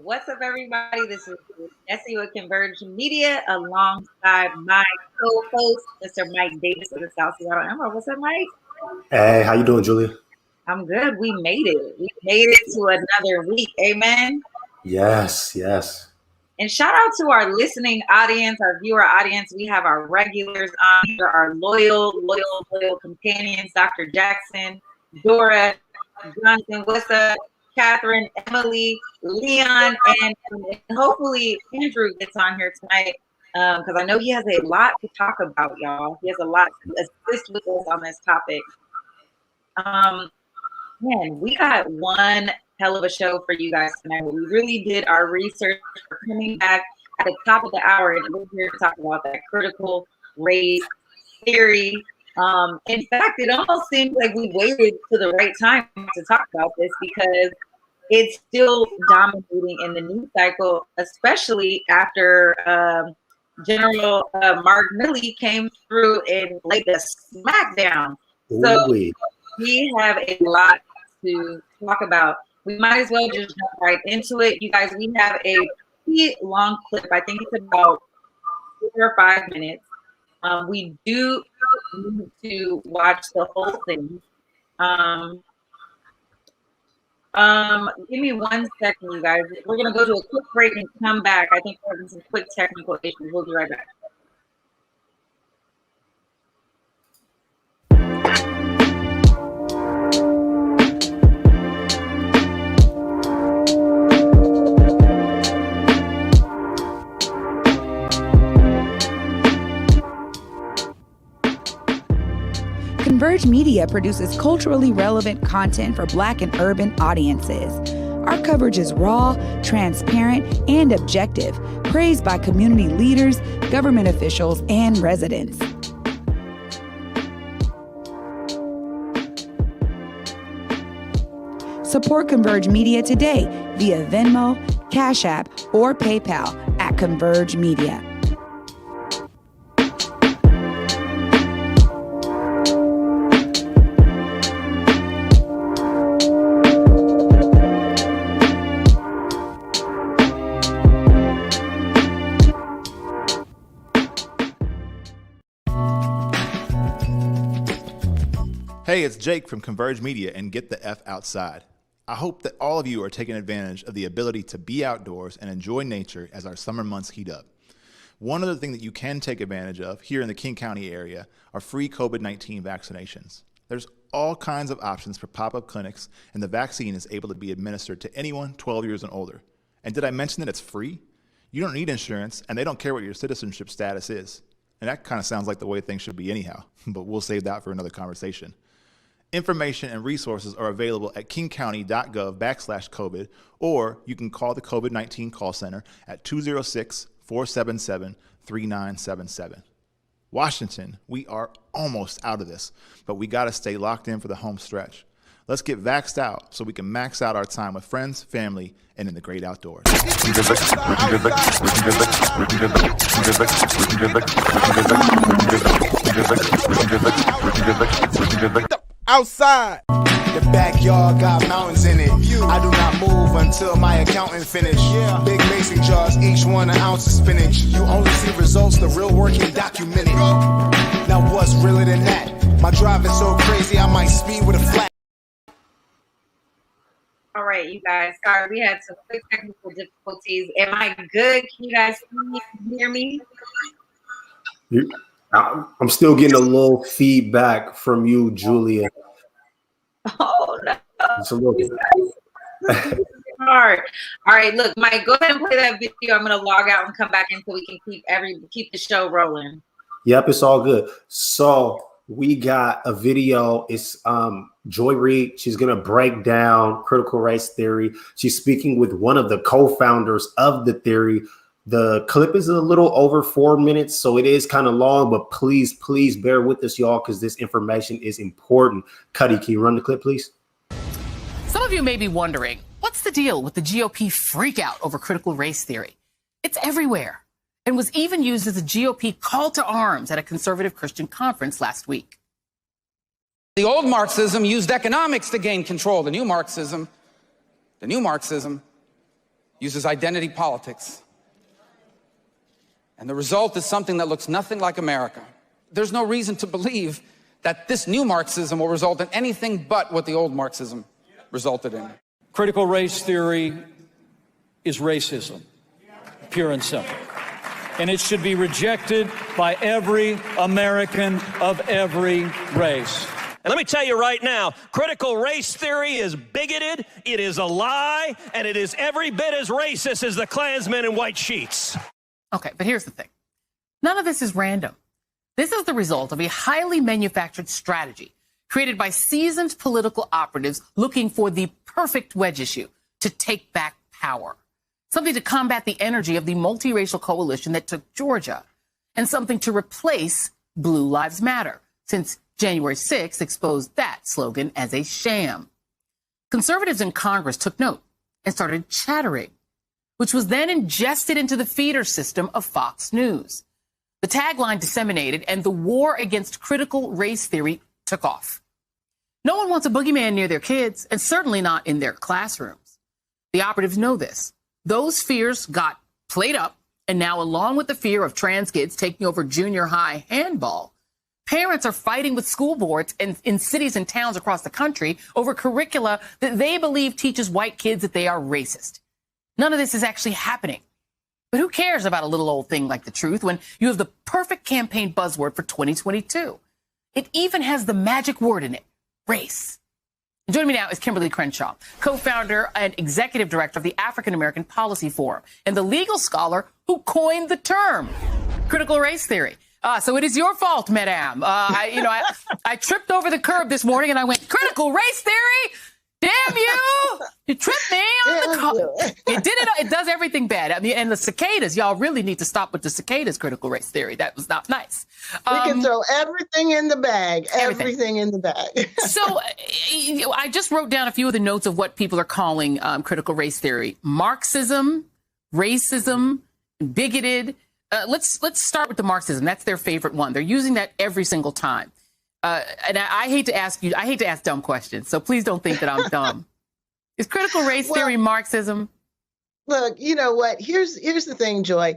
What's up, everybody? This is Jessie with Converge Media alongside my co-host, Mr. Mike Davis of the South Seattle Emerald. What's up, Mike? Hey, how you doing, Julia? I'm good. We made it. We made it to another week. Amen. Yes. And shout out to our listening audience, our viewer audience. We have our regulars on here, our loyal companions, Dr. Jackson, Dora, Jonathan, what's up? Catherine, Emily, Leon, and hopefully Andrew gets on here tonight because I know he has a lot to talk about, y'all. He has a lot to assist with us on this topic. Man, we got one hell of a show for you guys tonight. We really did our research. We're coming back at the top of the hour, and we're here to talk about that critical race theory. In fact, it almost seems like we waited to the right time to talk about this because it's still dominating in the news cycle, especially after General Mark Milley came through and laid the smackdown. So we have a lot to talk about. We might as well just jump right into it. You guys, we have a pretty long clip. I think it's about 4 or 5 minutes. We do need to watch the whole thing. Give me 1 second, you guys. We're gonna go to a quick break and come back. I think we're having some quick technical issues. We'll be right back. Converge Media produces culturally relevant content for Black and urban audiences. Our coverage is raw, transparent, and objective, praised by community leaders, government officials, and residents. Support Converge Media today via Venmo, Cash App, or PayPal at Converge Media. Hey, it's Jake from Converge Media and Get the F Outside. I hope that all of you are taking advantage of the ability to be outdoors and enjoy nature as our summer months heat up. One other thing that you can take advantage of here in the King County area are free COVID-19 vaccinations. There's all kinds of options for pop-up clinics, and the vaccine is able to be administered to anyone 12 years and older. And did I mention that it's free? You don't need insurance, and they don't care what your citizenship status is. And that kind of sounds like the way things should be anyhow, but we'll save that for another conversation. Information and resources are available at kingcounty.gov/COVID, or you can call the COVID-19 call center at 206-477-3977. Washington, we are almost out of this, but we got to stay locked in for the home stretch. Let's get vaxxed out so we can max out our time with friends, family, and in the great outdoors. Outside. The backyard got mountains in it. I do not move until my accountant finish. Big mason jars, each one an ounce of spinach. You only see results, the real work ain't documented. Now what's realer than that? My drive is so crazy, I might speed with a flat. All right, you guys. Sorry, we had some quick technical difficulties. Am I good? Can you guys hear me? I'm still getting a little feedback from you, Julia. Oh no. It's a little hard. All right, look, Mike, go ahead and play that video. I'm gonna log out and come back in so we can keep the show rolling. Yep, it's all good. So we got a video. It's Joy Reid. She's gonna break down critical race theory. She's speaking with one of the co-founders of the theory. The clip is a little over 4 minutes, so it is kind of long, but please bear with us, y'all, because this information is important. Cuddy, can you run the clip, please? Some of you may be wondering, what's the deal with the GOP freakout over critical race theory? It's everywhere and was even used as a GOP call to arms at a conservative Christian conference last week. The old Marxism used economics to gain control. The new Marxism uses identity politics. And the result is something that looks nothing like America. There's no reason to believe that this new Marxism will result in anything but what the old Marxism resulted in. Critical race theory is racism, pure and simple. And it should be rejected by every American of every race. And let me tell you right now, critical race theory is bigoted, it is a lie, and it is every bit as racist as the Klansmen in white sheets. Okay, but here's the thing. None of this is random. This is the result of a highly manufactured strategy created by seasoned political operatives looking for the perfect wedge issue to take back power. Something to combat the energy of the multiracial coalition that took Georgia, and something to replace Blue Lives Matter, since January 6th exposed that slogan as a sham. Conservatives in Congress took note and started chattering, which was then ingested into the feeder system of Fox News. The tagline disseminated, and the war against critical race theory took off. No one wants a boogeyman near their kids, and certainly not in their classrooms. The operatives know this. Those fears got played up, and now, along with the fear of trans kids taking over junior high handball, parents are fighting with school boards in cities and towns across the country over curricula that they believe teaches white kids that they are racist. None of this is actually happening. But who cares about a little old thing like the truth when you have the perfect campaign buzzword for 2022? It even has the magic word in it, race. Joining me now is Kimberly Crenshaw, co-founder and executive director of the African American Policy Forum, and the legal scholar who coined the term critical race theory. So it is your fault, madame. I tripped over the curb this morning and I went, critical race theory? Damn you! You tripped me on the car. It did it. It does everything bad. I mean, and the cicadas, y'all really need to stop with the cicadas critical race theory. That was not nice. We can throw everything in the bag. Everything in the bag. So I just wrote down a few of the notes of what people are calling critical race theory: Marxism, racism, bigoted. Let's start with the Marxism. That's their favorite one. They're using that every single time. And I hate to ask dumb questions, so please don't think that I'm dumb. Is critical race theory Marxism? Look, you know what? Here's the thing, Joy.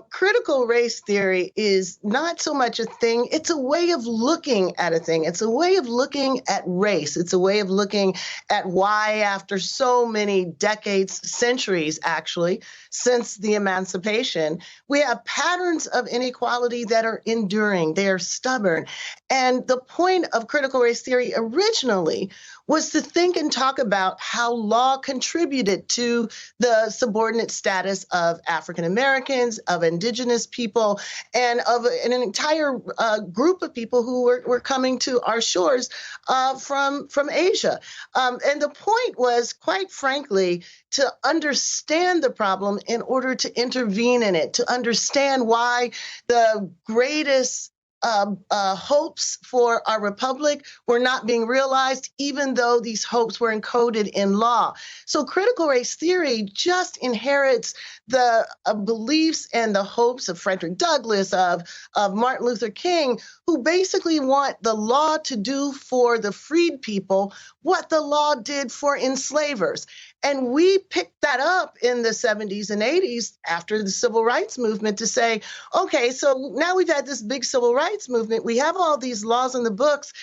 Critical race theory is not so much a thing. It's a way of looking at a thing. It's a way of looking at race. It's a way of looking at why, after so many decades, centuries, actually, since the emancipation, we have patterns of inequality that are enduring. They are stubborn. And the point of critical race theory originally was to think and talk about how law contributed to the subordinate status of African Americans, of indigenous people, and of an entire group of people who were coming to our shores from Asia. And the point was, quite frankly, to understand the problem in order to intervene in it, to understand why the greatest hopes for our republic were not being realized, even though these hopes were encoded in law. So critical race theory just inherits the beliefs and the hopes of Frederick Douglass, of Martin Luther King, who basically want the law to do for the freed people what the law did for enslavers. And we picked that up in the 70s and 80s after the civil rights movement to say, okay, so now we've had this big civil rights movement. We have all these laws in the books,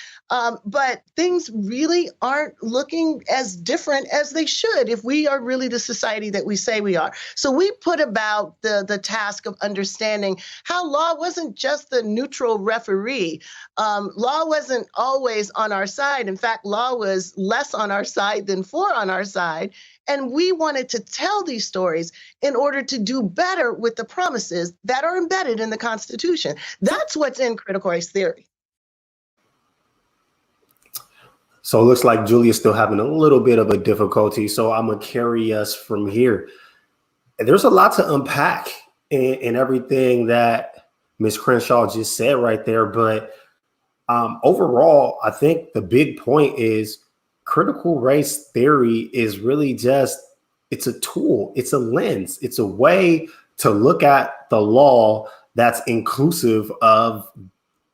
but things really aren't looking as different as they should if we are really the society that we say we are. So we put about the task of understanding how law wasn't just the neutral referee. Law wasn't always on our side. In fact, law was less on our side than for on our side. And we wanted to tell these stories in order to do better with the promises that are embedded in the Constitution. That's what's in critical race theory. So it looks like Julia's still having a little bit of a difficulty. So I'm going to carry us from here. And there's a lot to unpack in everything that Ms. Crenshaw just said right there. But overall, I think the big point is critical race theory is really just, it's a tool, it's a lens, it's a way to look at the law that's inclusive of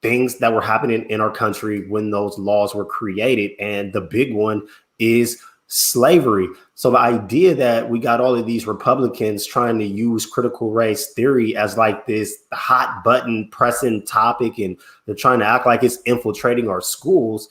things that were happening in our country when those laws were created. And the big one is slavery. So the idea that we got all of these Republicans trying to use critical race theory as like this hot button pressing topic, and they're trying to act like it's infiltrating our schools.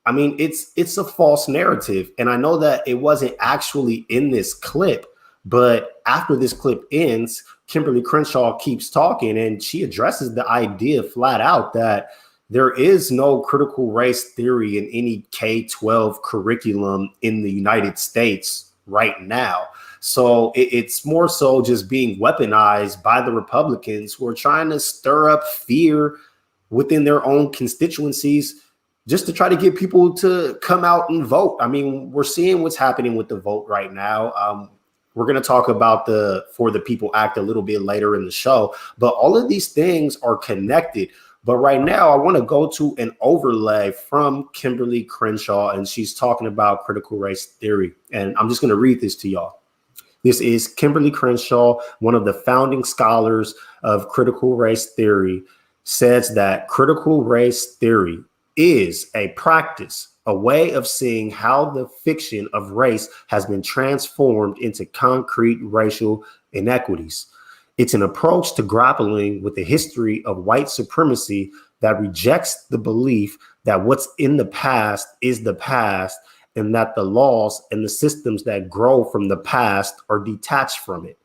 I mean, it's a false narrative. And I know that it wasn't actually in this clip, but after this clip ends, Kimberly Crenshaw keeps talking and she addresses the idea flat out that there is no critical race theory in any K-12 curriculum in the United States right now. So it's more so just being weaponized by the Republicans who are trying to stir up fear within their own constituencies, just to try to get people to come out and vote. I mean, we're seeing what's happening with the vote right now. We're going to talk about the For the People Act a little bit later in the show, but all of these things are connected. But right now, I want to go to an overlay from Kimberly Crenshaw, and she's talking about critical race theory. And I'm just going to read this to y'all. This is Kimberly Crenshaw, one of the founding scholars of critical race theory, says that critical race theory is a practice, a way of seeing how the fiction of race has been transformed into concrete racial inequities. It's an approach to grappling with the history of white supremacy that rejects the belief that what's in the past is the past, and that the laws and the systems that grow from the past are detached from it.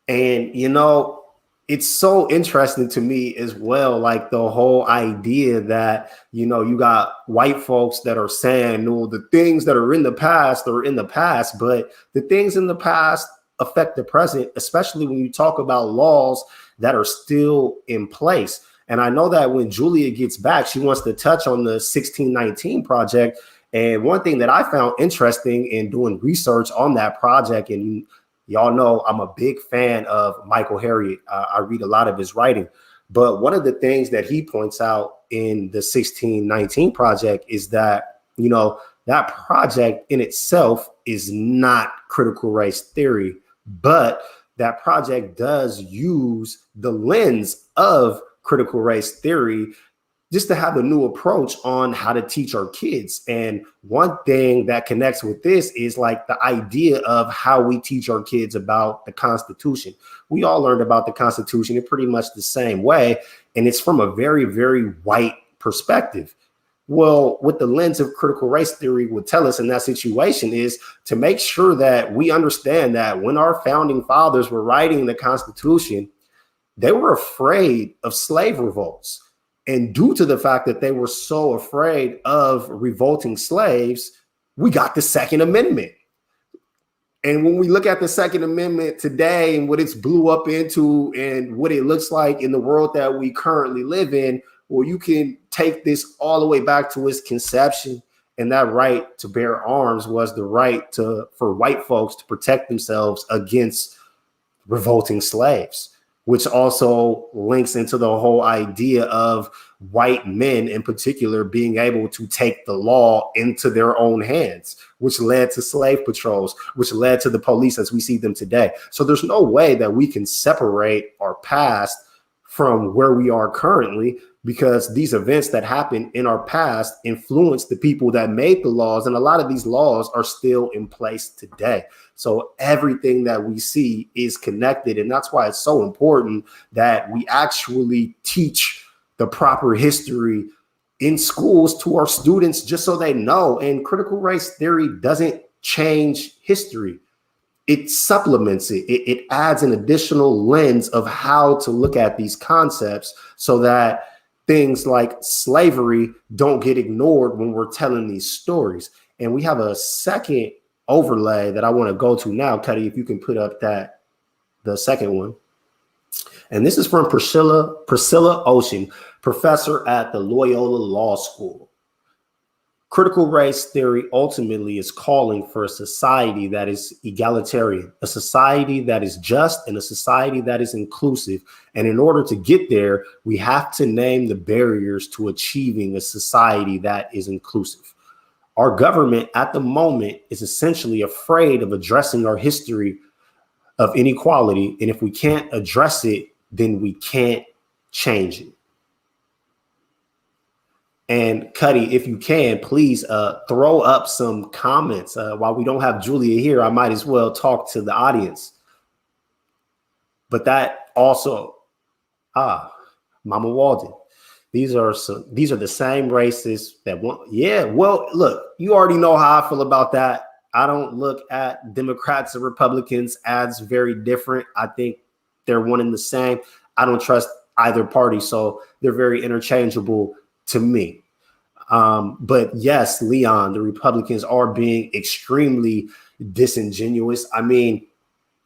And, you know, it's so interesting to me as well, like the whole idea that, you know, you got white folks that are saying, well, the things that are in the past are in the past, but the things in the past affect the present, especially when you talk about laws that are still in place. And I know that when Julia gets back, she wants to touch on the 1619 project. And one thing that I found interesting in doing research on that project, and y'all know I'm a big fan of Michael Harriot. I read a lot of his writing. But one of the things that he points out in the 1619 project is that, you know, that project in itself is not critical race theory, but that project does use the lens of critical race theory just to have a new approach on how to teach our kids. And one thing that connects with this is like the idea of how we teach our kids about the Constitution. We all learned about the Constitution in pretty much the same way, and it's from a very, very white perspective. Well, what the lens of critical race theory would tell us in that situation is to make sure that we understand that when our founding fathers were writing the Constitution, they were afraid of slave revolts. And due to the fact that they were so afraid of revolting slaves, we got the Second Amendment. And when we look at the Second Amendment today and what it's blew up into and what it looks like in the world that we currently live in, well, you can take this all the way back to its conception. And that right to bear arms was the right for white folks to protect themselves against revolting slaves, which also links into the whole idea of white men in particular being able to take the law into their own hands, which led to slave patrols, which led to the police as we see them today. So there's no way that we can separate our past from where we are currently, because these events that happened in our past influenced the people that made the laws. And a lot of these laws are still in place today. So everything that we see is connected. And that's why it's so important that we actually teach the proper history in schools to our students, just so they know. And critical race theory doesn't change history. It supplements it. It adds an additional lens of how to look at these concepts so that things like slavery don't get ignored when we're telling these stories. And we have a second overlay that I want to go to now. Cuddy, if you can put up the second one. And this is from Priscilla Ocean, professor at the Loyola Law School. Critical race theory ultimately is calling for a society that is egalitarian, a society that is just, and a society that is inclusive. And in order to get there, we have to name the barriers to achieving a society that is inclusive. Our government at the moment is essentially afraid of addressing our history of inequality. And if we can't address it, then we can't change it. And Cuddy, if you can, please throw up some comments. While we don't have Julia here, I might as well talk to the audience. But that also, Mama Walden, these are the same racists that want. Yeah, well, look, you already know how I feel about that. I don't look at Democrats and Republicans as very different. I think they're one and the same. I don't trust either party, so they're very interchangeable to me. But yes, Leon, the Republicans are being extremely disingenuous. I mean,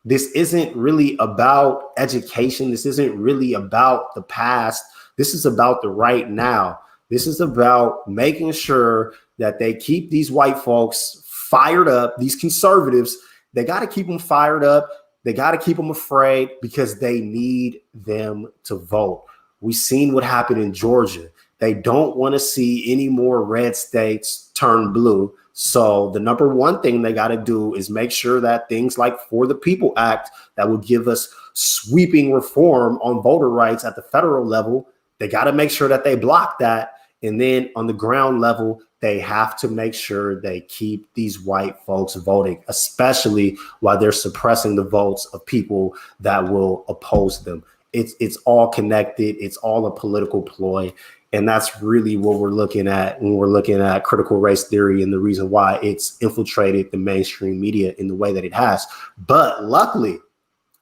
this isn't really about education. This isn't really about the past. This is about the right now. This is about making sure that they keep these white folks fired up, these conservatives. They got to keep them fired up. They got to keep them afraid because they need them to vote. We've seen what happened in Georgia. They don't want to see any more red states turn blue. So the number one thing they got to do is make sure that things like For the People Act that will give us sweeping reform on voter rights at the federal level, they got to make sure that they block that. And then on the ground level, they have to make sure they keep these white folks voting, especially while they're suppressing the votes of people that will oppose them. It's all connected. It's all a political ploy. And that's really what we're looking at when we're looking at critical race theory and the reason why it's infiltrated the mainstream media in the way that it has. But luckily,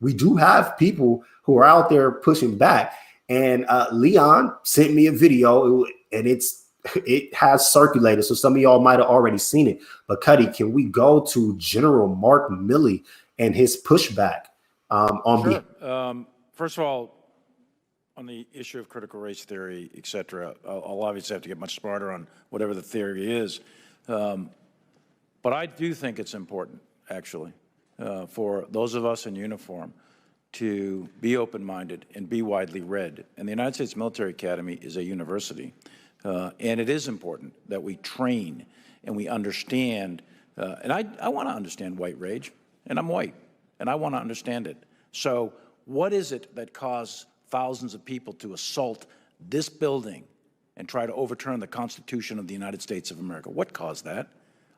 we do have people who are out there pushing back. And Leon sent me a video, and it has circulated. So some of y'all might have already seen it. But Cuddy, can we go to General Mark Milley and his pushback on Sure. First of all, on the issue of critical race theory, et cetera, I'll obviously have to get much smarter on whatever the theory is. But I do think it's important, actually, for those of us in uniform to be open-minded and be widely read. And the United States Military Academy is a university. And it is important that we train and we understand. And I want to understand white rage, and I'm white, and I want to understand it. So what is it that caused thousands of people to assault this building and try to overturn the Constitution of the United States of America? What caused that?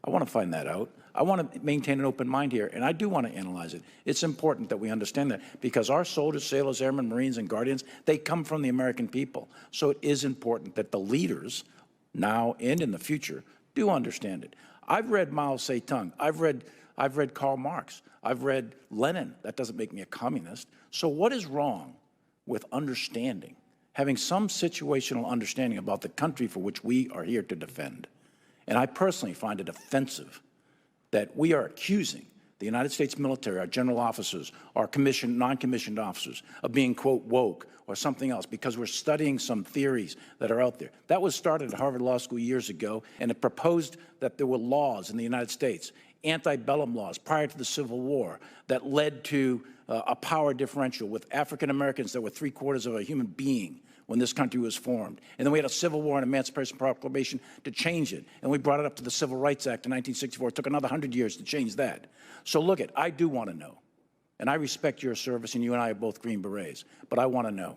I want to find that out. I want to maintain an open mind here, and I do want to analyze it. It's important that we understand that because our soldiers, sailors, airmen, Marines, and Guardians, they come from the American people. So it is important that the leaders, now and in the future, do understand it. I've read Mao Zedong. I've read Karl Marx. I've read Lenin. That doesn't make me a communist. So what is wrong with understanding, having some situational understanding about the country for which we are here to defend? And I personally find it offensive that we are accusing the the United States military, our general officers, our commissioned, non-commissioned officers, of being, quote, woke or something else because we're studying some theories that are out there. That was started at Harvard Law School years ago, and it proposed that there were laws in the United States, antebellum laws prior to the Civil War, that led to a power differential with African Americans that were 3/4 of a human being when this country was formed. And then we had a Civil War and Emancipation Proclamation to change it. And we brought it up to the Civil Rights Act in 1964. It took another 100 years to change that. So look, I do want to know. And I respect your service, and you and I are both Green Berets. But I want to know.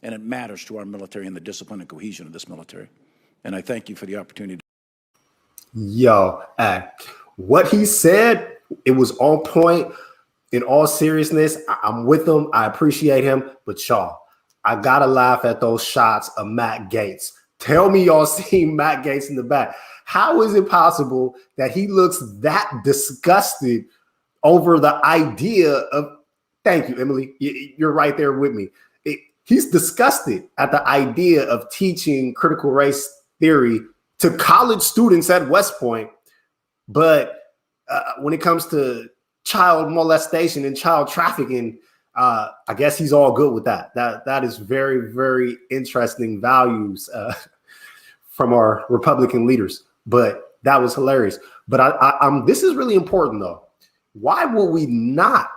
And it matters to our military and the discipline and cohesion of this military. And I thank you for the opportunity. Yo, what he said, it was on point. In all seriousness, I'm with him. I appreciate him. But y'all, I gotta laugh at those shots of Matt Gaetz. Tell me y'all seen Matt Gaetz in the back. How is it possible that he looks that disgusted over the idea of, thank you, Emily, you're right there with me. He's disgusted at the idea of teaching critical race theory to college students at West Point. But when it comes to child molestation and child trafficking, I guess he's all good with that. That is very, very interesting values from our Republican leaders. But that was hilarious. But this is really important, though. Why will we not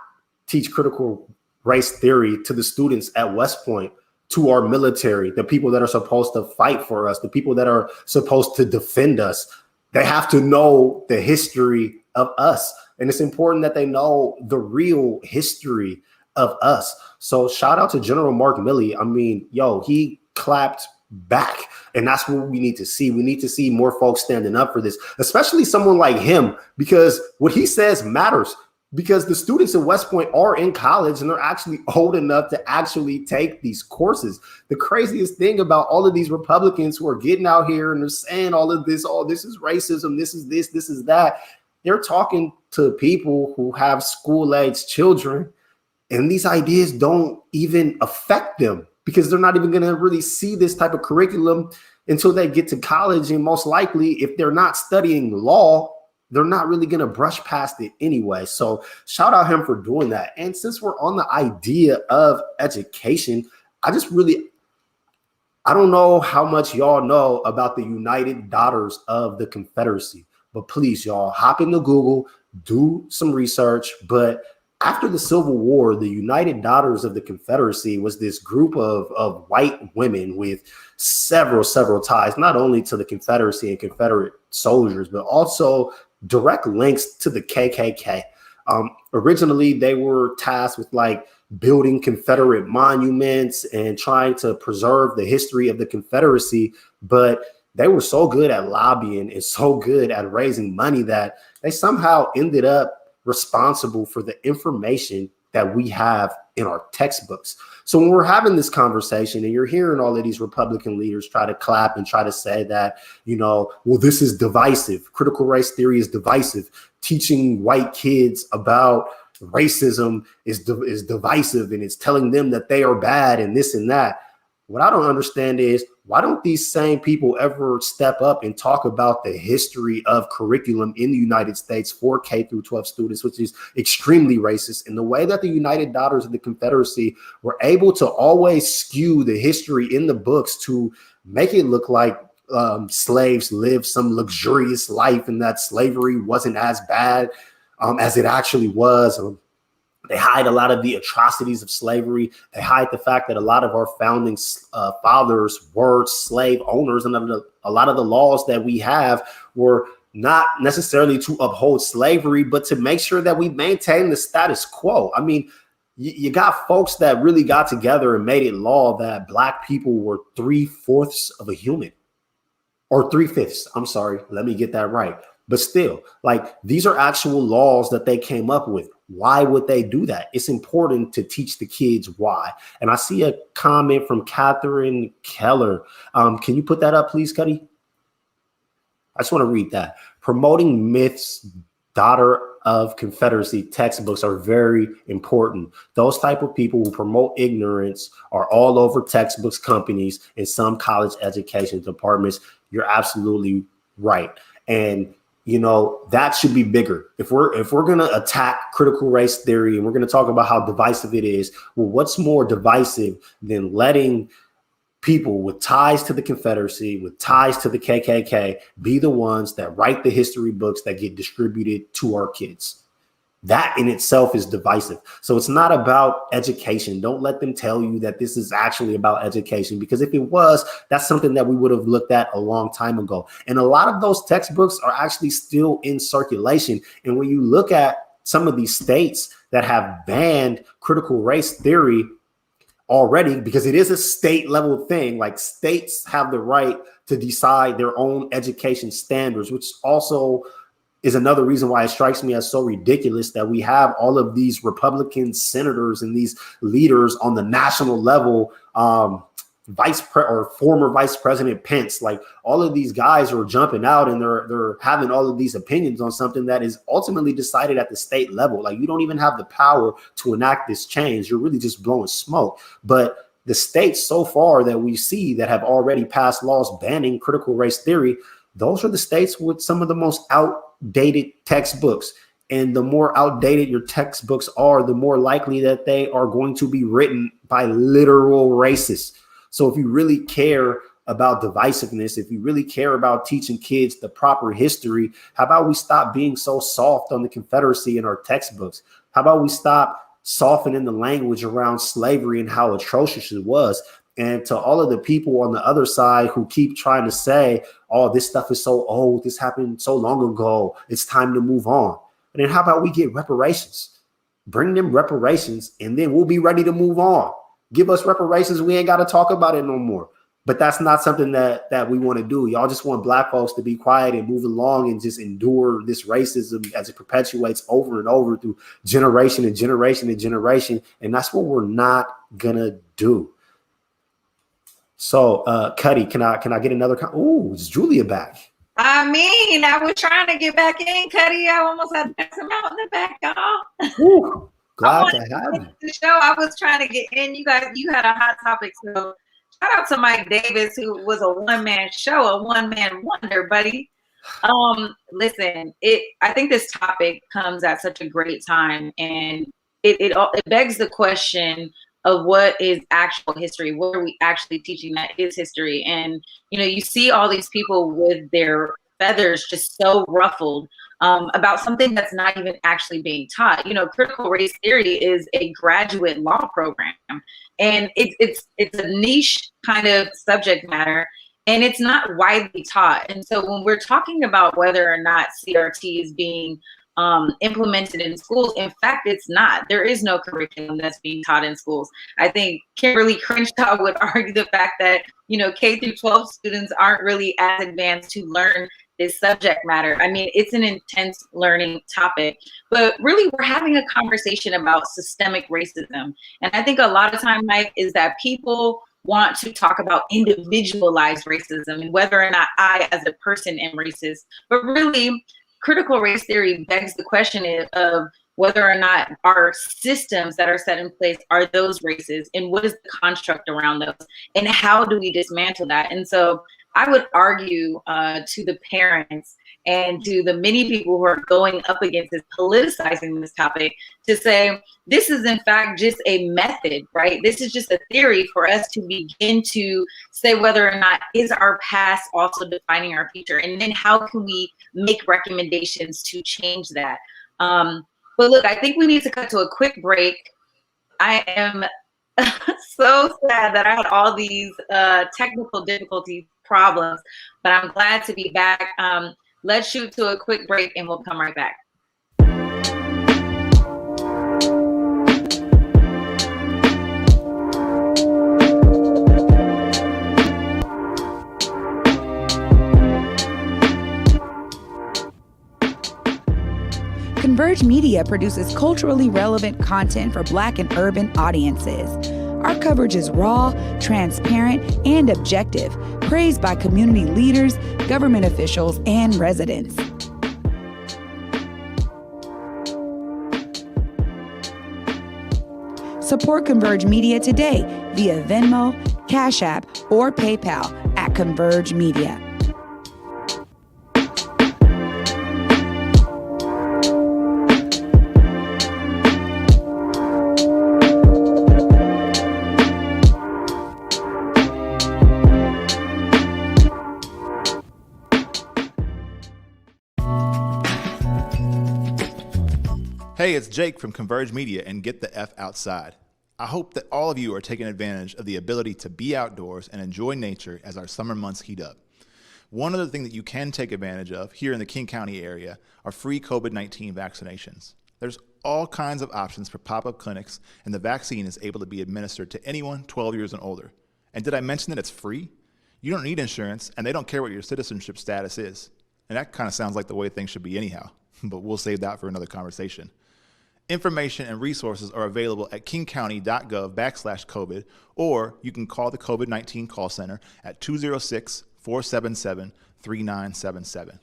teach critical race theory to the students at West Point, to our military, the people that are supposed to fight for us, the people that are supposed to defend us? They have to know the history of us. And it's important that they know the real history of us. So shout out to General Mark Milley. I mean, he clapped back. And that's what we need to see. We need to see more folks standing up for this, especially someone like him, because what he says matters. Because the students at West Point are in college and they're actually old enough to actually take these courses. The craziest thing about all of these Republicans who are getting out here and they're saying all of this, oh, this is racism, this is this, this is that. They're talking to people who have school-aged children, and these ideas don't even affect them because they're not even going to really see this type of curriculum until they get to college. And most likely, if they're not studying law, they're not really going to brush past it anyway. So shout out him for doing that. And since we're on the idea of education, I don't know how much y'all know about the United Daughters of the Confederacy, but please, y'all, hop into Google, do some research. But after the Civil War, the United Daughters of the Confederacy was this group of white women with several ties, not only to the Confederacy and Confederate soldiers, but also direct links to the KKK. Originally, they were tasked with building Confederate monuments and trying to preserve the history of the Confederacy, but they were so good at lobbying and so good at raising money that they somehow ended up responsible for the information that we have in our textbooks. So when we're having this conversation and you're hearing all of these Republican leaders try to clap and try to say that, well, this is divisive. Critical race theory is divisive. Teaching white kids about racism is divisive, and it's telling them that they are bad and this and that. What I don't understand is, why don't these same people ever step up and talk about the history of curriculum in the United States for K through 12 students, which is extremely racist, and the way that the United Daughters of the Confederacy were able to always skew the history in the books to make it look like slaves lived some luxurious life and that slavery wasn't as bad as it actually was. They hide a lot of the atrocities of slavery. They hide the fact that a lot of our founding fathers were slave owners, and a lot of the laws that we have were not necessarily to uphold slavery, but to make sure that we maintain the status quo. I mean, you got folks that really got together and made it law that Black people were 3/4 of a human, or 3/5. I'm sorry, let me get that right. But still, these are actual laws that they came up with. Why would they do that? It's important to teach the kids why. And I see a comment from Catherine Keller. Can you put that up, please, Cuddy? I just want to read that. Promoting myths, daughter of Confederacy textbooks are very important. Those type of people who promote ignorance are all over textbooks companies and some college education departments. You're absolutely right. And you know, that should be bigger. If we're going to attack critical race theory and we're going to talk about how divisive it is, well, what's more divisive than letting people with ties to the Confederacy, with ties to the KKK, be the ones that write the history books that get distributed to our kids? That in itself is divisive. So it's not about education. Don't let them tell you that this is actually about education, because if it was, that's something that we would have looked at a long time ago. And a lot of those textbooks are actually still in circulation. And when you look at some of these states that have banned critical race theory already, because it is a state level thing, like states have the right to decide their own education standards, which also is another reason why it strikes me as so ridiculous that we have all of these Republican senators and these leaders on the national level, former Vice President Pence, like all of these guys are jumping out and they're having all of these opinions on something that is ultimately decided at the state level. Like, you don't even have the power to enact this change. You're really just blowing smoke. But the states so far that we see that have already passed laws banning critical race theory, those are the states with some of the most outdated textbooks. And the more outdated your textbooks are, the more likely that they are going to be written by literal racists. So if you really care about divisiveness, if you really care about teaching kids the proper history, how about we stop being so soft on the Confederacy in our textbooks? How about we stop softening the language around slavery and how atrocious it was? And to all of the people on the other side who keep trying to say, oh, this stuff is so old, this happened so long ago, it's time to move on. And then how about we get reparations? Bring them reparations, and then we'll be ready to move on. Give us reparations. We ain't got to talk about it no more. But that's not something that we want to do. Y'all just want Black folks to be quiet and move along and just endure this racism as it perpetuates over and over through generation and generation and generation. And that's what we're not going to do. So, Cuddy, can I get another? Ooh, is Julia back? I mean, I was trying to get back in, Cuddy. I almost had to pass him out in the back, y'all. Ooh, glad to have you. The show, I was trying to get in. You guys, you had a hot topic. So, shout out to Mike Davis, who was a one-man show, a one-man wonder, buddy. Listen, I think this topic comes at such a great time, and it begs the question of what is actual history. What are we actually teaching that is history? And, you know, you see all these people with their feathers just so ruffled about something that's not even actually being taught. You know, critical race theory is a graduate law program, and it's a niche kind of subject matter, and it's not widely taught. And so when we're talking about whether or not CRT is being implemented in schools, in fact, it's not. There is no curriculum that's being taught in schools. I think Kimberly Crenshaw would argue the fact that, you know, K through 12 students aren't really as advanced to learn this subject matter. I mean, it's an intense learning topic, but really we're having a conversation about systemic racism. And I think a lot of time, Mike, is that people want to talk about individualized racism and whether or not I as a person am racist, but really critical race theory begs the question of whether or not our systems that are set in place are those races, and what is the construct around those, and how do we dismantle that? And so I would argue to the parents and to the many people who are going up against this, politicizing this topic, to say this is in fact just a method, right? This is just a theory for us to begin to say whether or not is our past also defining our future, and then how can we make recommendations to change that. But look, I think we need to cut to a quick break. I am so sad that I had all these technical difficulties, problems, but I'm glad to be back. Let's shoot to a quick break and we'll come right back. Converge Media produces culturally relevant content for Black and urban audiences. Our coverage is raw, transparent, and objective, praised by community leaders, government officials, and residents. Support Converge Media today via Venmo, Cash App, or PayPal at Converge Media. Hey, it's Jake from Converge Media and Get the F Outside. I hope that all of you are taking advantage of the ability to be outdoors and enjoy nature as our summer months heat up. One other thing that you can take advantage of here in the King County area are free COVID-19 vaccinations. There's all kinds of options for pop-up clinics, and the vaccine is able to be administered to anyone 12 years and older. And did I mention that it's free? You don't need insurance, and they don't care what your citizenship status is. And that kind of sounds like the way things should be anyhow, but we'll save that for another conversation. Information and resources are available at kingcounty.gov/COVID, or you can call the COVID-19 call center at 206-477-3977.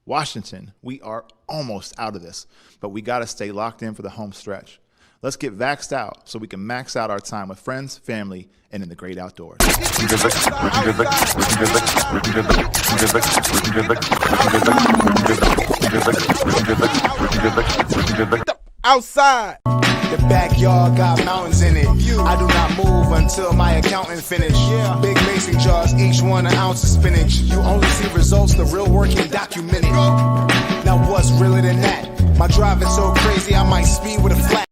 Washington, we are almost out of this, but we got to stay locked in for the home stretch. Let's get vaxxed out so we can max out our time with friends, family, and in the great outdoors. Outside. The backyard got mountains in it. I do not move until my accountant finish. Big mason jars, each one an ounce of spinach. You only see results, the real working documented. Now what's realer than that? My drive is so crazy, I might speed with a flat.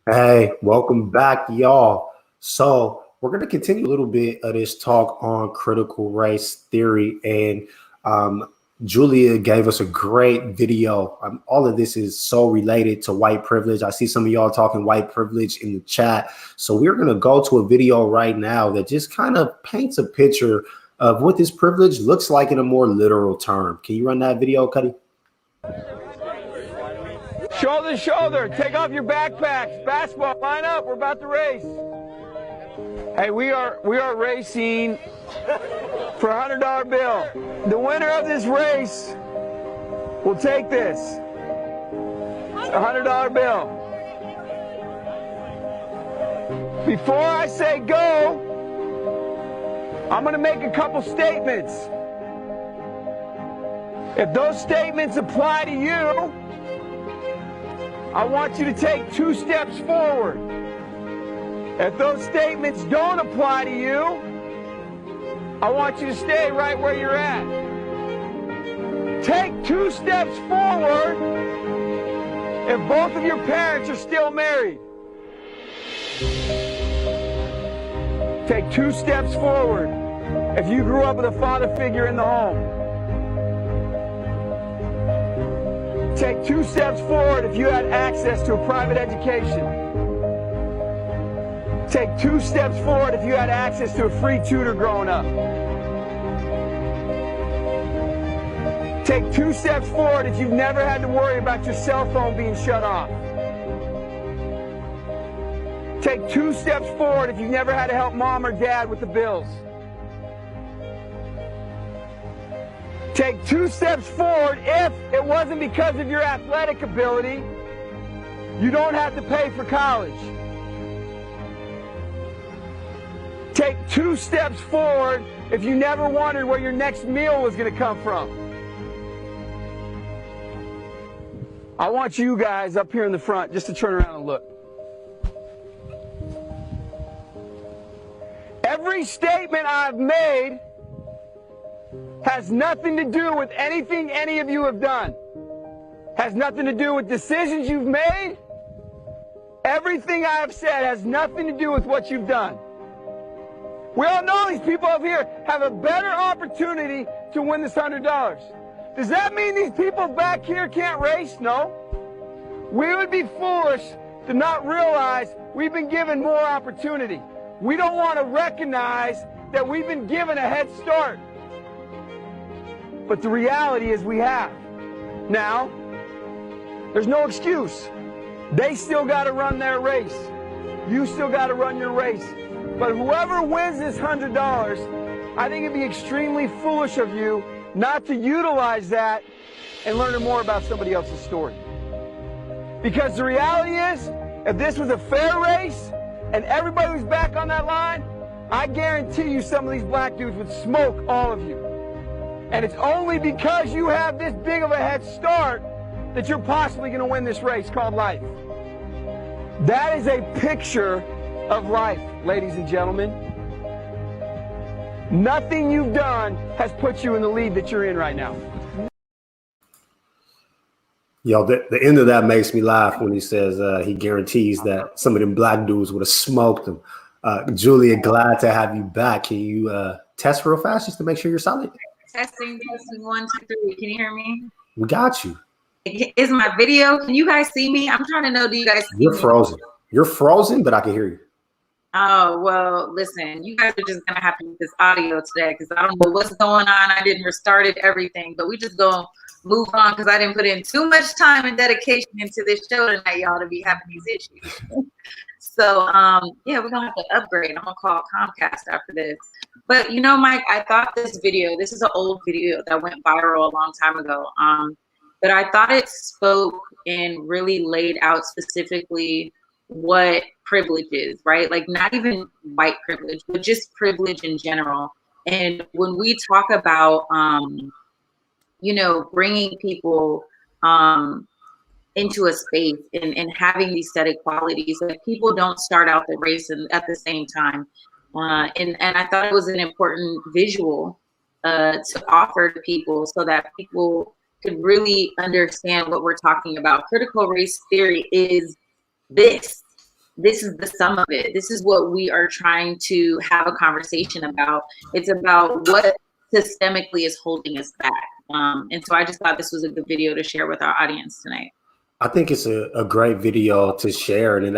Hey, welcome back, y'all. So we're going to continue a little bit of this talk on critical race theory, and Julia gave us a great video. All of this is so related to white privilege. I see some of y'all talking white privilege in the chat. So we're going to go to a video right now that just kind of paints a picture of what this privilege looks like in a more literal term. Can you run that video, Cuddy? Shoulder to shoulder, take off your backpacks. Basketball, line up, we're about to race. Hey, we are racing for a $100 bill. The winner of this race will take this. It's a $100 bill. Before I say go, I'm gonna make a couple statements. If those statements apply to you, I want you to take 2 steps forward. If those statements don't apply to you, I want you to stay right where you're at. Take 2 steps forward if both of your parents are still married. Take 2 steps forward if you grew up with a father figure in the home. Take 2 steps forward if you had access to a private education. Take 2 steps forward if you had access to a free tutor growing up. Take 2 steps forward if you've never had to worry about your cell phone being shut off. Take 2 steps forward if you've never had to help mom or dad with the bills. Take 2 steps forward if it wasn't because of your athletic ability, you don't have to pay for college. Take 2 steps forward if you never wondered where your next meal was going to come from. I want you guys up here in the front just to turn around and look. Every statement I've made has nothing to do with anything any of you have done. Has nothing to do with decisions you've made. Everything I have said has nothing to do with what you've done. We all know these people up here have a better opportunity to win this $100. Does that mean these people back here can't race? No. We would be foolish to not realize we've been given more opportunity. We don't want to recognize that we've been given a head start. But the reality is we have. Now, there's no excuse. They still got to run their race. You still got to run your race. But whoever wins this $100, I think it'd be extremely foolish of you not to utilize that and learn more about somebody else's story. Because the reality is, if this was a fair race and everybody was back on that line, I guarantee you some of these black dudes would smoke all of you. And it's only because you have this big of a head start that you're possibly going to win this race called life. That is a picture of life, ladies and gentlemen. Nothing you've done has put you in the lead that you're in right now. Yo, the end of that makes me laugh when he says he guarantees that some of them black dudes would have smoked him. Julia, glad to have you back. Can you test real fast just to make sure you're solid? Testing, 1, 2, 3. Can you hear me? We got you. Is my video? Can you guys see me? I'm trying to know. Do you guys see You're me? frozen. You're frozen, but I can hear you. Oh, well, listen, you guys are just going to have to use this audio today because I don't know what's going on. I didn't restarted everything, but we just going to move on because I didn't put in too much time and dedication into this show tonight, y'all, to be having these issues. So, yeah, we're going to have to upgrade. I'm going to call Comcast after this. But, you know, Mike, I thought this is an old video that went viral a long time ago. But I thought it spoke and really laid out specifically what privilege is, right? Like not even white privilege, but just privilege in general. And when we talk about, you know, bringing people into a space and having these set of qualities, like people don't start out the race at the same time. And I thought it was an important visual to offer to people so that people could really understand what we're talking about. Critical race theory is this. This is the sum of it. This is what we are trying to have a conversation about. It's about what systemically is holding us back. And so I just thought this was a good video to share with our audience tonight. I think it's a great video to share. And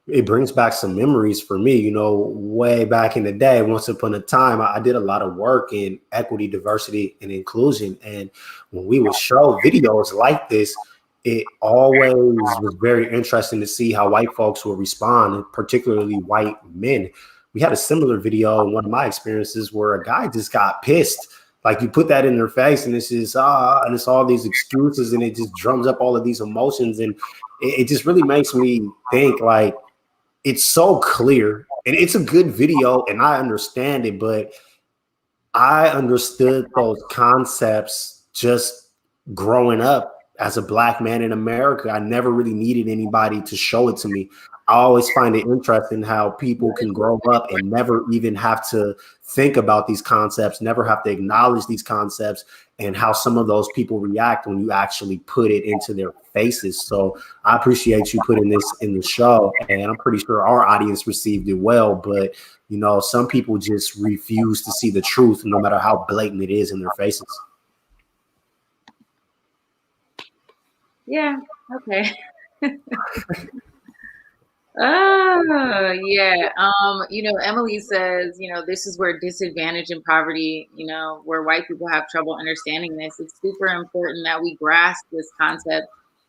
it brings back some memories for me. You know, way back in the day, once upon a time, I did a lot of work in equity, diversity, and inclusion. And when we would show videos like this, it always was very interesting to see how white folks would respond, and particularly white men. We had a similar video in one of my experiences where a guy just got pissed. Like you put that in their face and it's just, and it's all these excuses and it just drums up all of these emotions. And it just really makes me think like, it's so clear and it's a good video and I understand it, but I understood those concepts just growing up as a black man in America. I never really needed anybody to show it to me. I always find it interesting how people can grow up and never even have to think about these concepts, never have to acknowledge these concepts, and how some of those people react when you actually put it into their faces. So I appreciate you putting this in the show, and I'm pretty sure our audience received it well, but you know, some people just refuse to see the truth no matter how blatant it is in their faces. Yeah, okay. Oh, yeah. You know, Emily says, you know, this is where disadvantage and poverty, you know, where white people have trouble understanding this. It's super important that we grasp this concept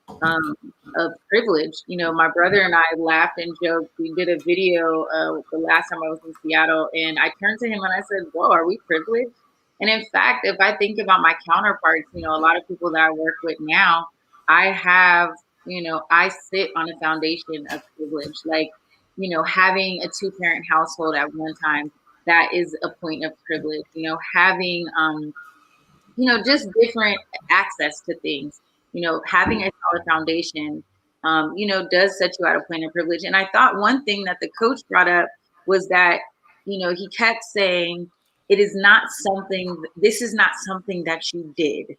of privilege. You know, my brother and I laughed and joked. We did a video the last time I was in Seattle, and I turned to him and I said, whoa, are we privileged? And in fact, if I think about my counterparts, you know, a lot of people that I work with now, I have, you know, I sit on a foundation of privilege, like, you know, having a 2-parent household at one time, that is a point of privilege, you know, having, you know, just different access to things, you know, having a solid foundation, you know, does set you at a point of privilege. And I thought one thing that the coach brought up was that, you know, he kept saying, it is not something, this is not something that you did.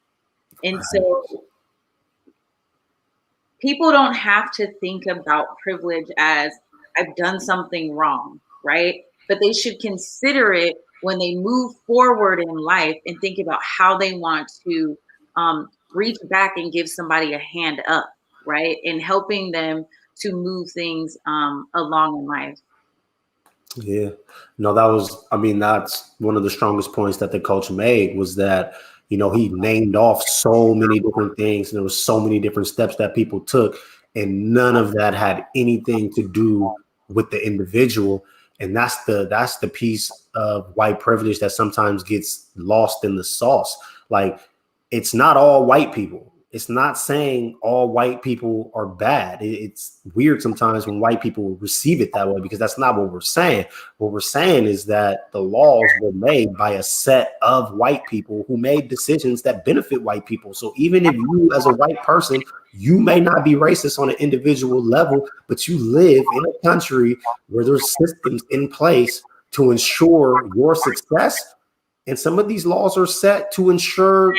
And so people don't have to think about privilege as I've done something wrong, right? But they should consider it when they move forward in life and think about how they want to reach back and give somebody a hand up, right? And helping them to move things along in life. Yeah, no, that's one of the strongest points that the coach made was that, you know, he named off so many different things and there was so many different steps that people took and none of that had anything to do with the individual. And that's the piece of white privilege that sometimes gets lost in the sauce. Like, it's not all white people. It's not saying all white people are bad. It's weird sometimes when white people receive it that way because that's not what we're saying. What we're saying is that the laws were made by a set of white people who made decisions that benefit white people. So even if you as a white person, you may not be racist on an individual level, but you live in a country where there's systems in place to ensure your success. And some of these laws are set to ensure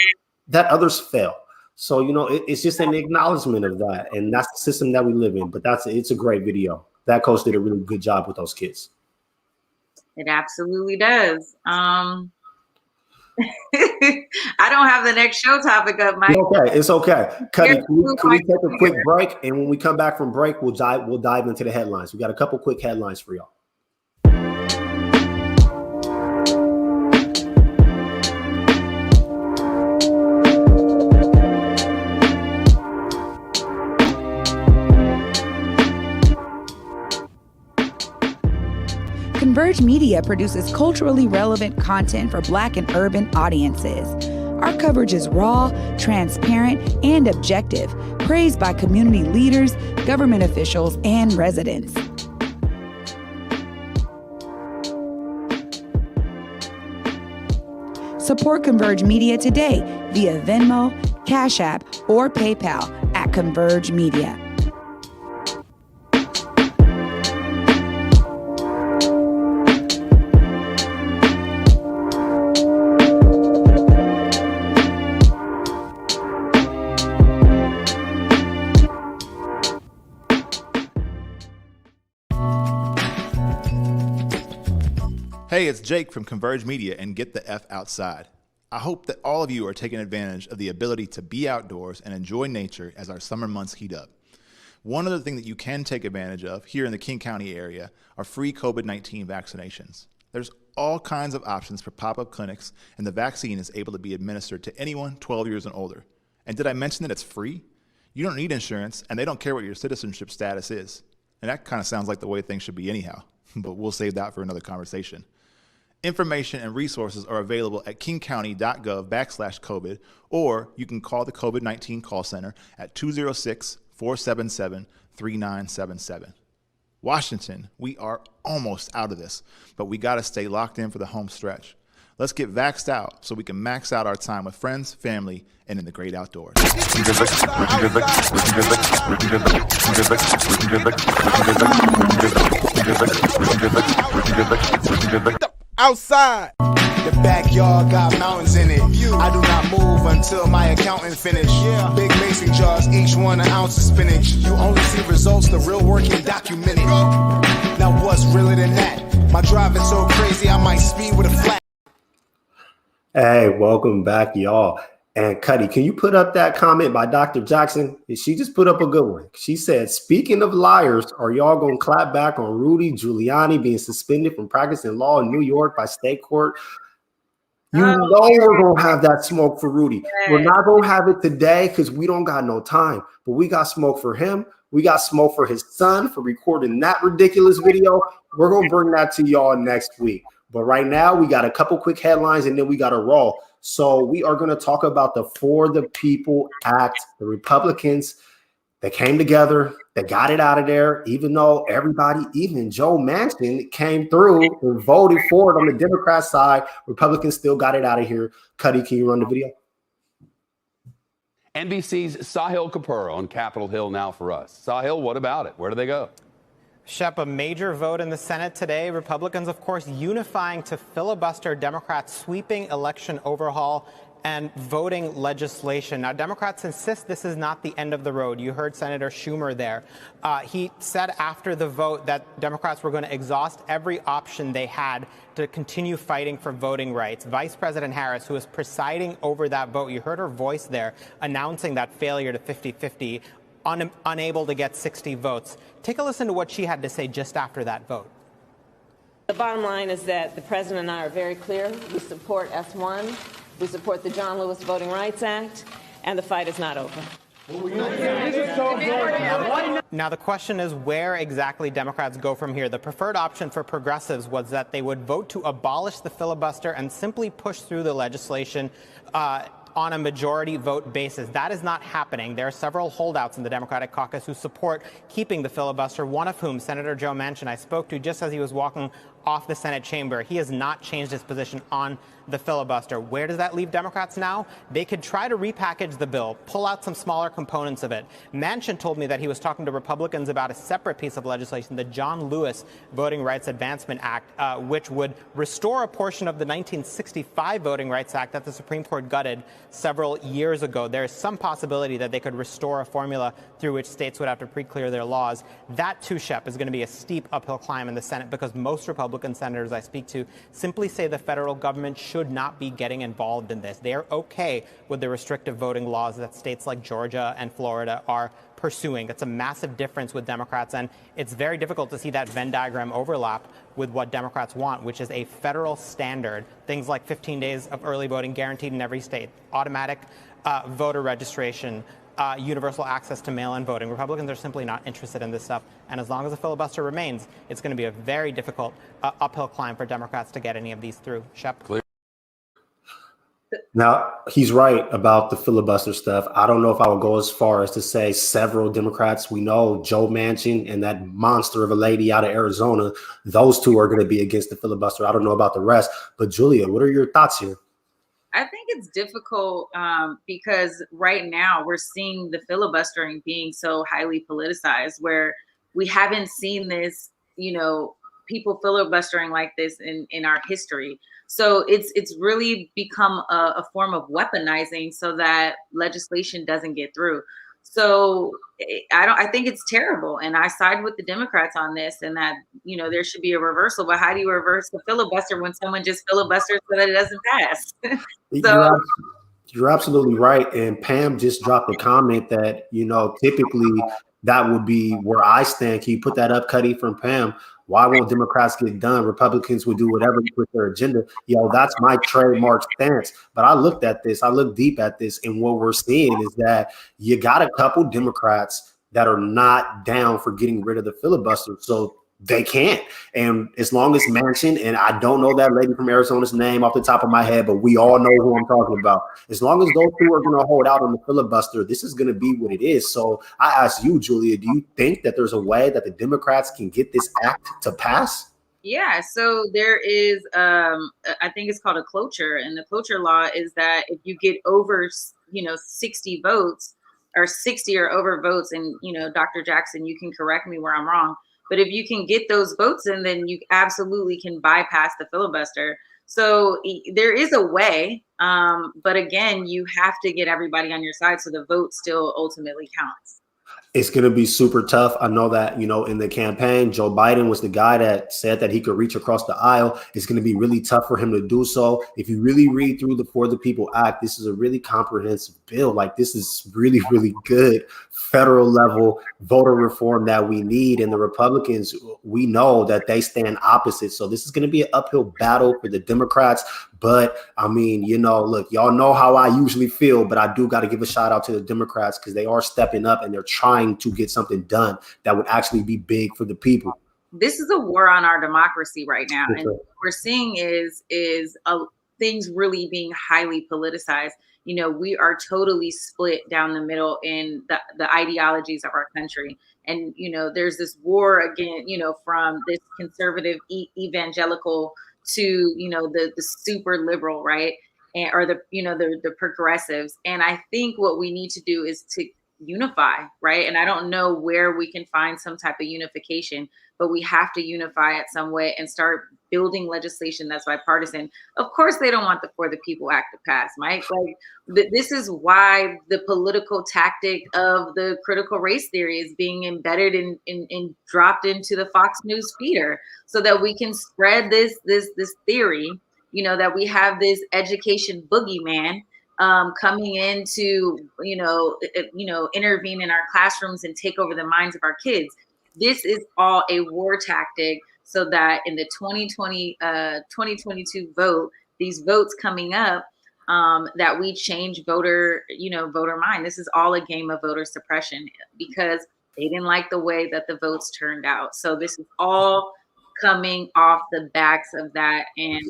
that others fail. So, it's just an acknowledgement of that. And that's the system that we live in. But it's a great video. That coach did a really good job with those kids. It absolutely does. I don't have the next show topic up, Mike. It's okay. Cuddy, can we take a quick break? And when we come back from break, we'll dive into the headlines. We got a couple quick headlines for y'all. Converge Media produces culturally relevant content for Black and urban audiences. Our coverage is raw, transparent, and objective, praised by community leaders, government officials, and residents. Support Converge Media today via Venmo, Cash App, or PayPal at Converge Media. Hey, it's Jake from Converge Media and Get the F Outside. I hope that all of you are taking advantage of the ability to be outdoors and enjoy nature as our summer months heat up. One other thing that you can take advantage of here in the King County area are free COVID-19 vaccinations. There's all kinds of options for pop-up clinics, and the vaccine is able to be administered to anyone 12 years and older. And did I mention that it's free? You don't need insurance, and they don't care what your citizenship status is. And that kind of sounds like the way things should be anyhow, but we'll save that for another conversation. Information and resources are available at kingcounty.gov/COVID, or you can call the COVID-19 call center at 206-477-3977. Washington, we are almost out of this, but we got to stay locked in for the home stretch. Let's get vaxxed out so we can max out our time with friends, family, and in the great outdoors. Outside. The backyard got mountains in it. I do not move until my accountant finish. Big mason jars, each one an ounce of spinach. You only see results, the real work ain't documented. Now what's realer than that? My driving so crazy, I might speed with a flat. Hey, welcome back, y'all. And Cuddy, can you put up that comment by Dr. Jackson? She just put up a good one. She said, speaking of liars, are y'all going to clap back on Rudy Giuliani being suspended from practicing law in New York by state court? You know we're going to have that smoke for Rudy. We're not going to have it today because we don't got no time. But we got smoke for him. We got smoke for his son for recording that ridiculous video. We're going to bring that to y'all next week. But right now, we got a couple quick headlines, and then we got to roll. So we are going to talk about the For the People Act, the Republicans that came together, that got it out of there, even though everybody, even Joe Manchin, came through and voted for it on the Democrat side. Republicans still got it out of here. Cuddy, can you run the video? NBC's Sahil Kapoor on Capitol Hill now for us. Sahil, what about it? Where do they go? Shep, a major vote in the Senate today. Republicans, of course, unifying to filibuster Democrats' sweeping election overhaul and voting legislation. Now, Democrats insist this is not the end of the road. You heard Senator Schumer there. He said after the vote that Democrats were going to exhaust every option they had to continue fighting for voting rights. Vice President Harris, who was presiding over that vote, you heard her voice there announcing that failure to 50-50, unable to get 60 votes. Take a listen to what she had to say just after that vote. The bottom line is that the president and I are very clear. We support S1. We support the John Lewis Voting Rights Act, and the fight is not over. Now, the question is where exactly Democrats go from here. The preferred option for progressives was that they would vote to abolish the filibuster and simply push through the legislation on a majority vote basis. That is not happening. There are several holdouts in the Democratic caucus who support keeping the filibuster, one of whom, Senator Joe Manchin, I spoke to just as he was walking off the Senate chamber. He has not changed his position on the filibuster. Where does that leave Democrats now? They could try to repackage the bill, pull out some smaller components of it. Manchin told me that he was talking to Republicans about a separate piece of legislation, the John Lewis Voting Rights Advancement Act, which would restore a portion of the 1965 Voting Rights Act that the Supreme Court gutted several years ago. There is some possibility that they could restore a formula through which states would have to pre-clear their laws. That, too, Shep, is going to be a steep uphill climb in the Senate because most Republican senators I speak to simply say the federal government should not be getting involved in this. They are okay with the restrictive voting laws that states like Georgia and Florida are pursuing. It's a massive difference with Democrats, and it's very difficult to see that Venn diagram overlap with what Democrats want, which is a federal standard, things like 15 days of early voting guaranteed in every state, automatic voter registration, universal access to mail-in voting. Republicans are simply not interested in this stuff. And as long as the filibuster remains, it's going to be a very difficult uphill climb for Democrats to get any of these through. Shep? Clear. Now, he's right about the filibuster stuff. I don't know if I would go as far as to say several Democrats. We know Joe Manchin and that monster of a lady out of Arizona, those two are going to be against the filibuster. I don't know about the rest. But Julia, what are your thoughts here? I think it's difficult because right now we're seeing the filibustering being so highly politicized where we haven't seen this, people filibustering like this in our history. So it's really become a form of weaponizing so that legislation doesn't get through. So I think it's terrible. And I side with the Democrats on this and that, there should be a reversal. But how do you reverse the filibuster when someone just filibusters so that it doesn't pass? You're absolutely right. And Pam just dropped a comment that, typically that would be where I stand. Can you put that up, Cuddy, from Pam? Why won't Democrats get done? Republicans would do whatever with their agenda. That's my trademark stance. But I looked at this. I looked deep at this. And what we're seeing is that you got a couple Democrats that are not down for getting rid of the filibuster. So they can't. And as long as Manchin, and I don't know that lady from Arizona's name off the top of my head, but we all know who I'm talking about. As long as those two are going to hold out on the filibuster, this is going to be what it is. So I ask you, Julia, do you think that there's a way that the Democrats can get this act to pass? Yeah, so there is, I think it's called a cloture. And the cloture law is that if you get over, 60 votes or 60 or over votes, and, Dr. Jackson, you can correct me where I'm wrong. But if you can get those votes in, then you absolutely can bypass the filibuster. So there is a way. But again, you have to get everybody on your side so the vote still ultimately counts. It's going to be super tough. I know that, in the campaign, Joe Biden was the guy that said that he could reach across the aisle. It's going to be really tough for him to do so. If you really read through the For the People Act, this is a really comprehensive bill. Like, this is really, really good federal level voter reform that we need. And the Republicans, we know that they stand opposite. So this is going to be an uphill battle for the Democrats. But I mean, look, y'all know how I usually feel, but I do got to give a shout out to the Democrats because they are stepping up and they're trying to get something done that would actually be big for the people. This is a war on our democracy right now. And what we're seeing is things really being highly politicized. We are totally split down the middle in the ideologies of our country. And, there's this war again, from this conservative evangelical to, the super liberal, right? Or the progressives. And I think what we need to do is to unify, right? And I don't know where we can find some type of unification, but we have to unify it some way and start building legislation that's bipartisan. Of course, they don't want the For the People Act to pass, Mike. Like, this is why the political tactic of the critical race theory is being embedded and dropped into the Fox News feeder, so that we can spread this theory, that we have this education boogeyman coming in to, intervene in our classrooms and take over the minds of our kids. This is all a war tactic so that in the 2022 vote, these votes coming up, that we change voter mind. This is all a game of voter suppression because they didn't like the way that the votes turned out. So this is all coming off the backs of that. And,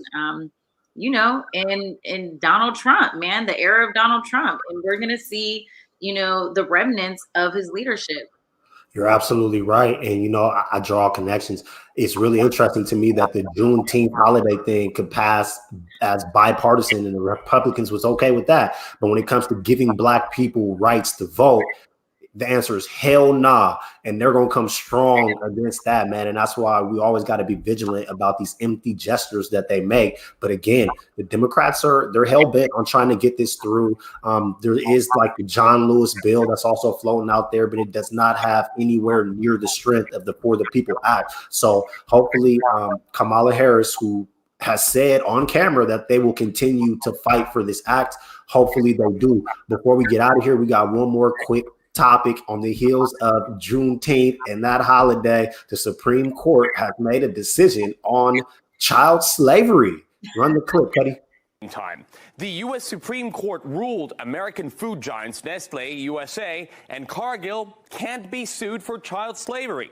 and Donald Trump, man, the era of Donald Trump. And we're going to see, the remnants of his leadership. You're absolutely right. And, I draw connections. It's really interesting to me that the Juneteenth holiday thing could pass as bipartisan and the Republicans was okay with that. But when it comes to giving Black people rights to vote, the answer is hell nah. And they're going to come strong against that, man. And that's why we always got to be vigilant about these empty gestures that they make. But again, the Democrats they're hell bent on trying to get this through. There is like the John Lewis bill that's also floating out there, but it does not have anywhere near the strength of the For the People Act. So hopefully Kamala Harris, who has said on camera that they will continue to fight for this act. Hopefully they do. Before we get out of here, we got one more quick topic on the heels of Juneteenth and that holiday. The Supreme Court has made a decision on child slavery. Run the clip, Cuddy. Time. The U.S. Supreme Court ruled American food giants Nestle, USA, and Cargill can't be sued for child slavery.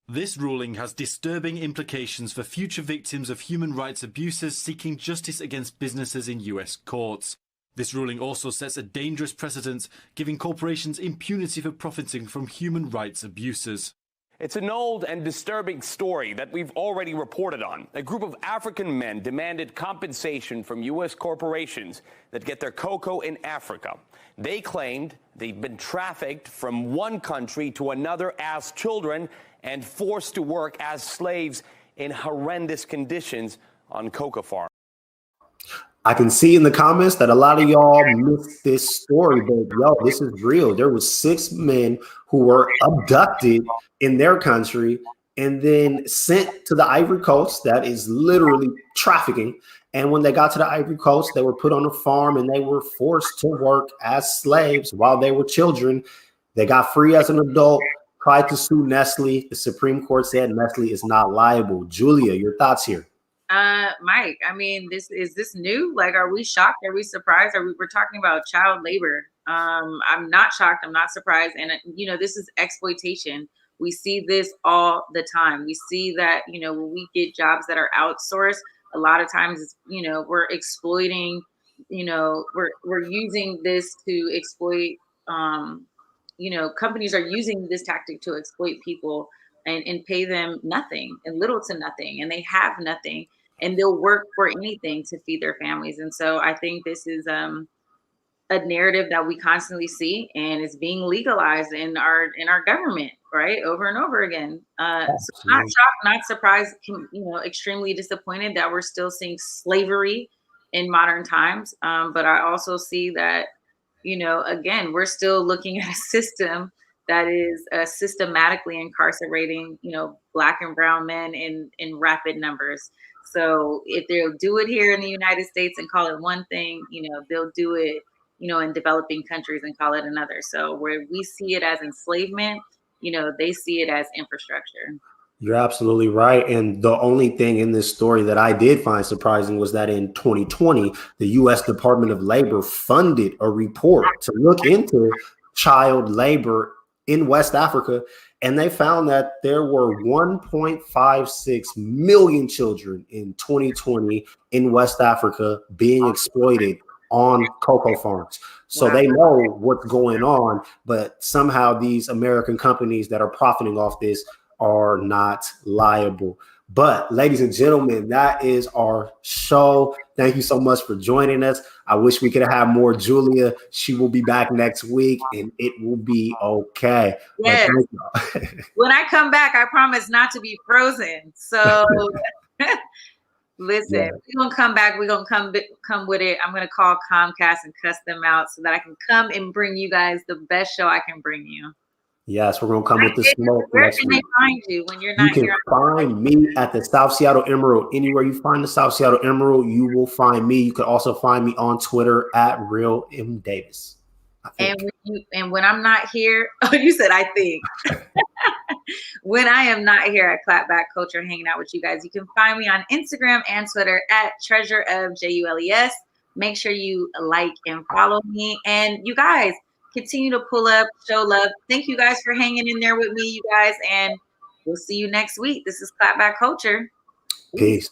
This ruling has disturbing implications for future victims of human rights abuses seeking justice against businesses in U.S. courts. This ruling also sets a dangerous precedent, giving corporations impunity for profiting from human rights abuses. It's an old and disturbing story that we've already reported on. A group of African men demanded compensation from U.S. corporations that get their cocoa in Africa. They claimed they'd been trafficked from one country to another as children and forced to work as slaves in horrendous conditions on cocoa farms. I can see in the comments that a lot of y'all missed this story, but this is real. There was 6 men who were abducted in their country and then sent to the Ivory Coast. That is literally trafficking. And when they got to the Ivory Coast, they were put on a farm and they were forced to work as slaves while they were children. They got free as an adult, tried to sue Nestle. The Supreme Court said Nestle is not liable. Julia, your thoughts here? Mike, I mean, is this new? Like, are we shocked? Are we surprised? We're talking about child labor. I'm not shocked. I'm not surprised. And, this is exploitation. We see this all the time. We see that, when we get jobs that are outsourced, a lot of times, we're exploiting, we're using this to exploit, companies are using this tactic to exploit people and pay them nothing and little to nothing. And they have nothing. And they'll work for anything to feed their families. And so I think this is a narrative that we constantly see, and it's being legalized in our government, right, over and over again. So not shocked, not surprised, extremely disappointed that we're still seeing slavery in modern times. But I also see that, again, we're still looking at a system that is systematically incarcerating, Black and brown men in rapid numbers. So if they'll do it here in the United States and call it one thing, they'll do it, in developing countries and call it another. So where we see it as enslavement, they see it as infrastructure. You're absolutely right. And the only thing in this story that I did find surprising was that in 2020, the U.S. Department of Labor funded a report to look into child labor in West Africa. And they found that there were 1.56 million children in 2020 in West Africa being exploited on cocoa farms. So they know what's going on, but somehow these American companies that are profiting off this are not liable. But ladies and gentlemen, that is our show. Thank you so much for joining us. I wish we could have more Julia. She will be back next week and it will be okay. Yes. When I come back, I promise not to be frozen. So listen, we're gonna come back. We're gonna come with it. I'm gonna call Comcast and cuss them out so that I can come and bring you guys the best show I can bring you. Yes, we're going to come with the smoke. Where can they find you when you're not here? You can find me at the South Seattle Emerald. Anywhere you find the South Seattle Emerald, you will find me. You can also find me on Twitter at Real M Davis. And when I'm not here, you said I think. When I am not here at Clapback Culture hanging out with you guys, you can find me on Instagram and Twitter at Treasure of JULES. Make sure you like and follow me. And you guys, continue to pull up, show love. Thank you guys for hanging in there with me, you guys. And we'll see you next week. This is Clapback Culture. Peace.